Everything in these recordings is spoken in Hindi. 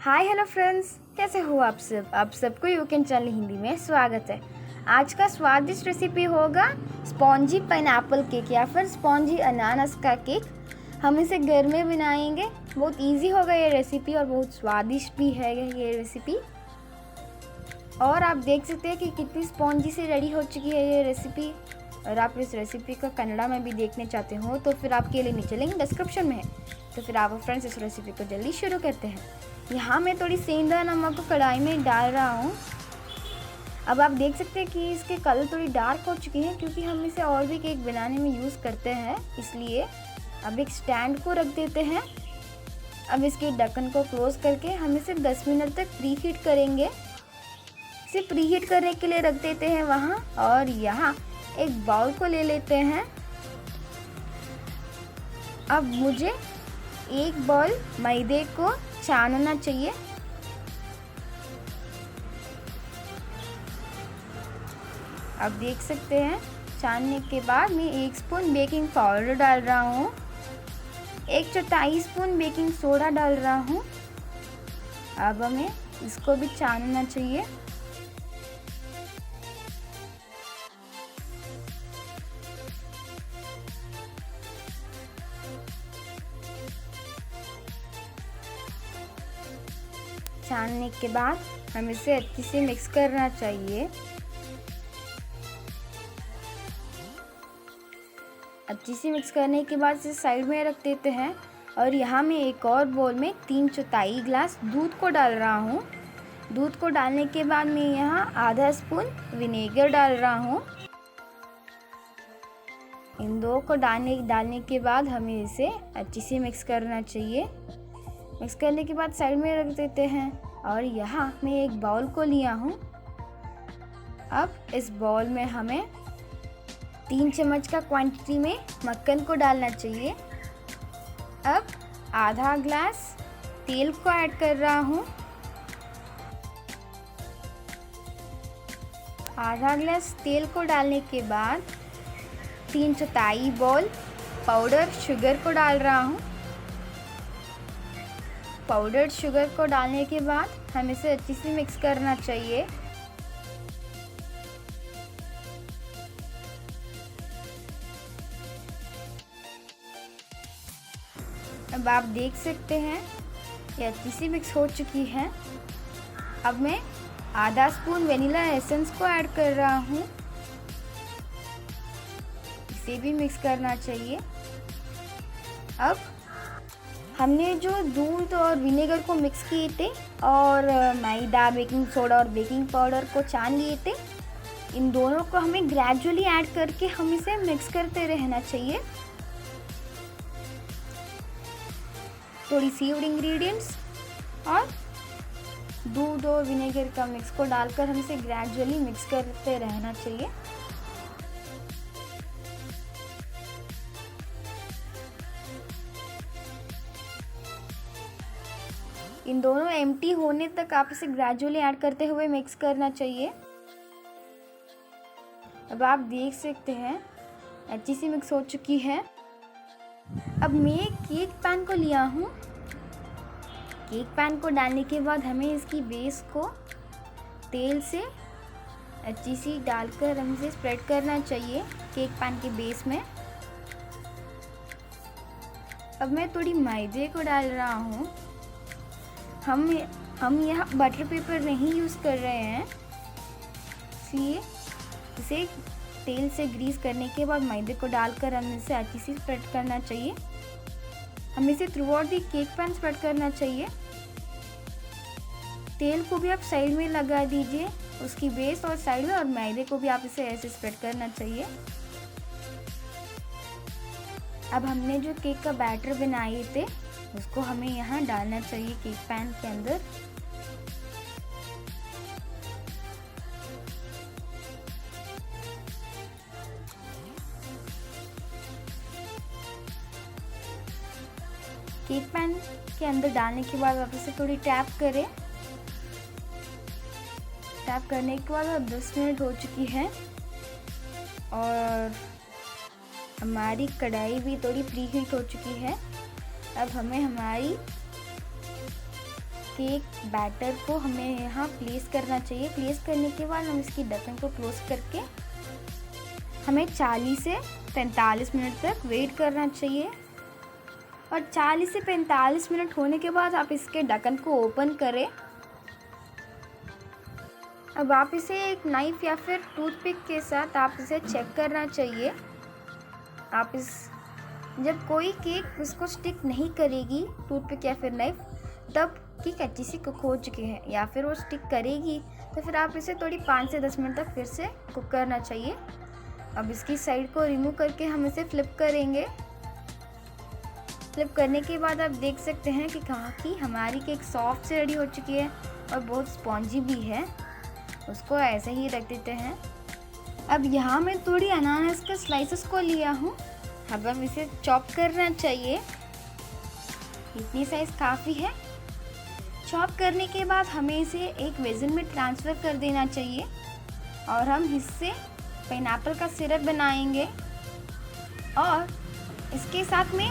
हाय हेलो फ्रेंड्स, कैसे हो आप सब? आप सबको यू कैन चैनल हिंदी में स्वागत है। आज का स्वादिष्ट रेसिपी होगा स्पॉन्जी पाइनएप्पल केक या फिर स्पॉन्जी अनानास का केक। हम इसे घर में बनाएंगे। बहुत इजी होगा ये रेसिपी और बहुत स्वादिष्ट भी है ये रेसिपी। और आप देख सकते हैं कि कितनी स्पॉन्जी से रेडी हो चुकी है ये रेसिपी। और आप इस रेसिपी को कन्नड़ा में भी देखने चाहते हो तो फिर आपके लिए नीचे लिंक डिस्क्रिप्शन में है। तो फिर आप फ्रेंड्स इस रेसिपी को जल्दी शुरू करते हैं। यहाँ मैं थोड़ी सेंधा नमक को कढ़ाई में डाल रहा हूँ। अब आप देख सकते हैं कि इसके कलर थोड़ी डार्क हो चुकी हैं क्योंकि हम इसे और भी केक बनाने में यूज़ करते हैं, इसलिए अब एक स्टैंड को रख देते हैं। अब इसके ढक्कन को क्लोज करके हम इसे 10 मिनट तक प्री हीट करेंगे। इसे प्री हीट करने के लिए रख देते हैं वहाँ। और यहाँ एक बाउल को ले लेते हैं। अब मुझे एक बाउल मैदे को छानना चाहिए। आप देख सकते हैं छानने के बाद मैं 1 स्पून बेकिंग पाउडर डाल रहा हूँ, 1/4 स्पून बेकिंग सोडा डाल रहा हूँ। अब हमें इसको भी छानना चाहिए। छानने के बाद हमें इसे अच्छे से मिक्स करना चाहिए। अच्छे से मिक्स करने के बाद इसे साइड में रख देते हैं। और यहाँ मैं एक और बोल में 3/4 गिलास दूध को डाल रहा हूँ। दूध को डालने के बाद मैं यहाँ आधा स्पून विनेगर डाल रहा हूँ। इन दो को डालने के बाद हमें इसे अच्छे से मिक्स करना चाहिए। मिक्स करने के बाद साइड में रख देते हैं। और यहाँ मैं एक बाउल को लिया हूँ। अब इस बाउल में हमें 3 चम्मच का क्वांटिटी में मक्खन को डालना चाहिए। अब आधा ग्लास तेल को ऐड कर रहा हूँ। आधा ग्लास तेल को डालने के बाद 3/4 बाउल पाउडर शुगर को डाल रहा हूँ। पाउडर्ड शुगर को डालने के बाद हमें इसे अच्छे से मिक्स करना चाहिए। अब आप देख सकते हैं ये अच्छी सी मिक्स हो चुकी है। अब मैं आधा स्पून वेनिला एसेंस को ऐड कर रहा हूँ। इसे भी मिक्स करना चाहिए। अब हमने जो दूध और विनेगर को मिक्स किए थे और मैदा, बेकिंग सोडा और बेकिंग पाउडर को छान लिए थे, इन दोनों को हमें ग्रेजुअली ऐड करके हम इसे मिक्स करते रहना चाहिए। थोड़ी सीव्ड इंग्रेडिएंट्स और दूध और विनेगर का मिक्स को डालकर हम इसे ग्रेजुअली मिक्स करते रहना चाहिए। इन दोनों एम्प्टी होने तक आप इसे ग्रेजुअली ऐड करते हुए मिक्स करना चाहिए। अब आप देख सकते हैं अच्छी सी मिक्स हो चुकी है। अब मैं केक पैन को लिया हूँ। केक पैन को डालने के बाद हमें इसकी बेस को तेल से अच्छी सी डालकर हमें इसे स्प्रेड करना चाहिए केक पैन के बेस में। अब मैं थोड़ी मैदे को डाल रहा हूँ। हम यहाँ बटर पेपर नहीं यूज़ कर रहे हैं, इसलिए इसे तेल से ग्रीस करने के बाद मैदे को डालकर हमें इसे अच्छी से स्प्रेड करना चाहिए। हमें इसे through out the cake pan spread करना चाहिए। तेल को भी आप साइड में लगा दीजिए, उसकी बेस और साइड में, और मैदे को भी आप इसे ऐसे स्प्रेड करना चाहिए। अब हमने जो केक का बैटर बनाए थे उसको हमें यहाँ डालना चाहिए केक पैन के अंदर। केक पैन के अंदर डालने के बाद आप इसे थोड़ी टैप करें। टैप करने के बाद अब 10 मिनट हो चुकी है और हमारी कढ़ाई भी थोड़ी प्री हीट हो चुकी है। अब हमें हमारी केक बैटर को हमें यहाँ प्लेस करना चाहिए। प्लेस करने के बाद हम इसकी ढक्कन को क्लोज करके हमें 40 से 45 मिनट तक वेट करना चाहिए। और 40 से 45 मिनट होने के बाद आप इसके ढक्कन को ओपन करें। अब आप इसे एक नाइफ या फिर टूथपिक के साथ आप इसे चेक करना चाहिए। आप इस जब कोई केक उसको स्टिक नहीं करेगी टूथपिक या फिर नाइफ, तब केक अच्छी सी कुक हो चुकी है। या फिर वो स्टिक करेगी तो फिर आप इसे थोड़ी 5 से 10 मिनट तक फिर से कुक करना चाहिए। अब इसकी साइड को रिमूव करके हम इसे फ्लिप करेंगे। फ्लिप करने के बाद आप देख सकते हैं कि कहाँ की हमारी केक सॉफ्ट से रेडी हो चुकी है और बहुत स्पॉन्जी भी है। उसको ऐसे ही रख देते हैं। अब यहाँ मैं थोड़ी अनानास के स्लाइसेस को लिया हूँ। अब हम इसे चॉप करना चाहिए। इतनी साइज काफ़ी है। चॉप करने के बाद हमें इसे एक वेसल में ट्रांसफ़र कर देना चाहिए और हम इससे पाइनएप्पल का सिरप बनाएंगे। और इसके साथ में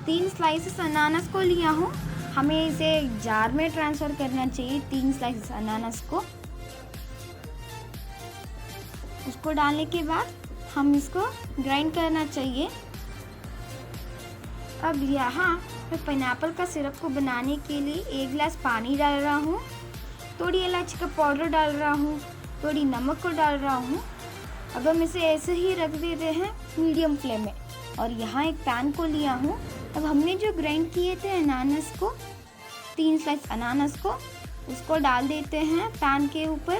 3 स्लाइसेस अनानास को लिया हूँ। हमें इसे जार में ट्रांसफ़र करना चाहिए 3 स्लाइसेस अनानास को। उसको डालने के बाद हम इसको ग्राइंड करना चाहिए। अब यहाँ मैं पाइनएप्पल का सिरप को बनाने के लिए 1 गिलास पानी डाल रहा हूँ, थोड़ी इलायची का पाउडर डाल रहा हूँ, थोड़ी नमक को डाल रहा हूँ। अब हम इसे ऐसे ही रख देते हैं मीडियम फ्लेम में। और यहाँ एक पैन को लिया हूँ। अब हमने जो ग्राइंड किए थे अनानास को, 3 स्लाइस अनानास को, उसको डाल देते हैं पैन के ऊपर।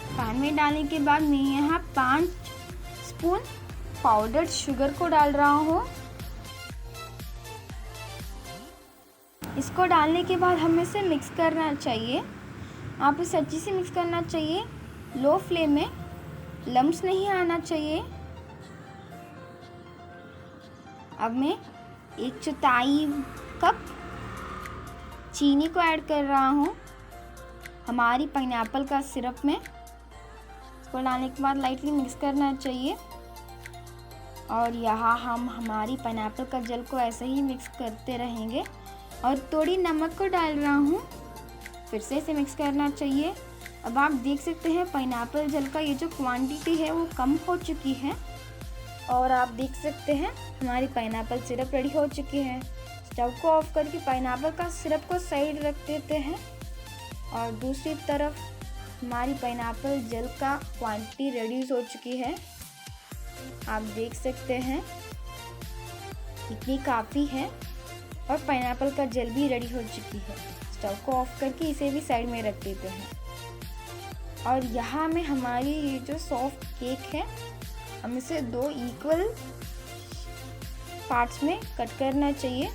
पैन में डालने के बाद मैं यहाँ 5 स्पून पाउडर्ड शुगर को डाल रहा हूँ। इसको डालने के बाद हमें इसे मिक्स करना चाहिए। आप इसे अच्छी से मिक्स करना चाहिए, लो फ्लेम में, लम्स नहीं आना चाहिए। अब मैं 1/4 कप चीनी को ऐड कर रहा हूँ हमारी पाइनएप्पल का सिरप में। इसको डालने के बाद लाइटली मिक्स करना चाहिए। और यहाँ हम हमारी पाइनएप्पल का जेल को ऐसे ही मिक्स करते रहेंगे। और थोड़ी नमक को डाल रहा हूँ, फिर से इसे मिक्स करना चाहिए। अब आप देख सकते हैं पाइनएप्पल जेल का ये जो क्वांटिटी है वो कम हो चुकी है। और आप देख सकते हैं हमारी पाइनएप्पल सिरप रेडी हो चुकी है। स्टव को ऑफ करके पाइनएप्पल का सिरप को साइड रख देते हैं। और दूसरी तरफ हमारी पाइनएप्पल जेल का क्वांटिटी रेड्यूस हो चुकी है। आप देख सकते हैं इतनी काफ़ी है। और पाइनएप्पल का जेल भी रेडी हो चुकी है। स्टव को ऑफ करके इसे भी साइड में रख देते हैं। और यहाँ में हमारी ये जो सॉफ्ट केक है, हम इसे 2 इक्वल पार्ट्स में कट करना चाहिए।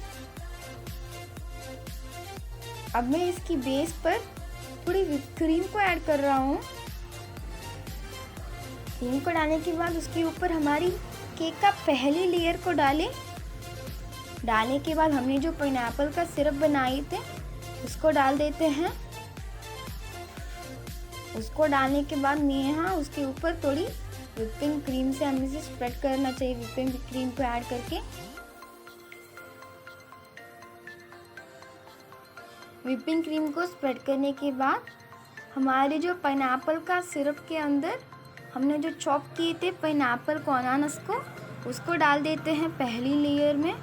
अब मैं इसकी बेस पर थोड़ी व्हिप क्रीम को ऐड कर रहा हूँ। क्रीम को डालने के बाद उसके ऊपर हमारी केक का पहली लेयर को डालें। डालने के बाद हमने जो पाइनएप्पल का सिरप बनाए थे उसको डाल देते हैं। उसको डालने के बाद मैं यहाँ उसके ऊपर थोड़ी व्हिपिंग क्रीम से हमें इसे स्प्रेड करना चाहिए, व्हिपिंग क्रीम को ऐड करके। व्हिपिंग क्रीम को स्प्रेड करने के बाद हमारे जो पाइनएप्पल का सिरप के अंदर हमने जो चॉप किए थे पाइनएप्पल को, अनानास को, उसको डाल देते हैं पहली लेयर में।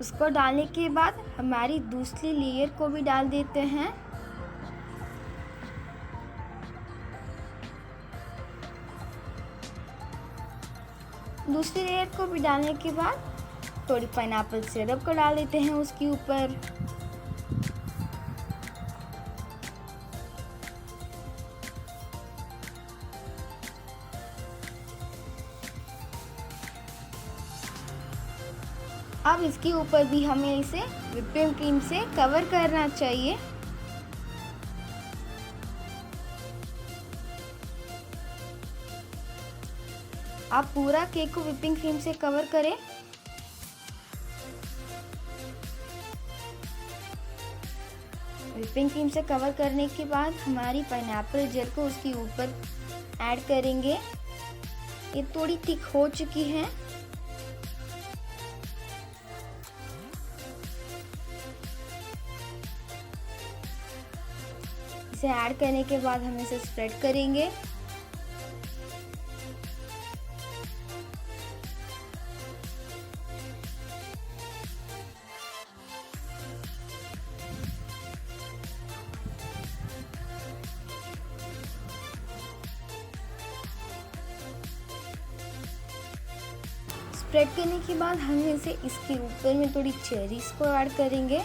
उसको डालने के बाद हमारी दूसरी लेयर को भी डाल देते हैं। दूसरी लेयर को भी डालने के बाद थोड़ी पाइनएप्पल सिरप को डाल देते हैं उसके ऊपर। अब इसके ऊपर भी हमें इसे व्हिपिंग क्रीम से कवर करना चाहिए। आप पूरा केक को व्हिपिंग क्रीम से कवर करें। व्हिपिंग क्रीम से कवर करने के बाद हमारी पाइनएप्पल जेल को उसके ऊपर ऐड करेंगे। ये थोड़ी थिक हो चुकी है। इसे ऐड करने के बाद हम इसे स्प्रेड करेंगे। स्प्रेड करने के बाद हम इसे इसके ऊपर में थोड़ी चेरीज को ऐड करेंगे।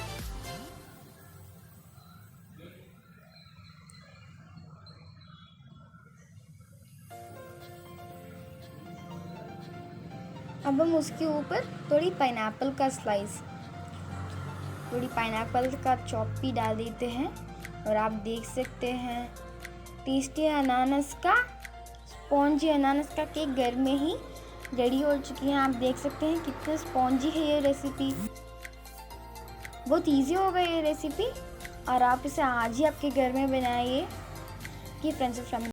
अब हम उसके ऊपर थोड़ी पाइनएप्पल का स्लाइस, थोड़ी पाइनएप्पल का चॉप भी डाल देते हैं। और आप देख सकते हैं टेस्टी अनानास का, स्पॉन्जी अनानास का केक घर में ही रेडी हो चुकी है। आप देख सकते हैं कितना स्पॉन्जी है ये रेसिपी। बहुत इजी हो गई ये रेसिपी और आप इसे आज ही आपके घर में बनाइए कि फ्रेंड्स और फैमिली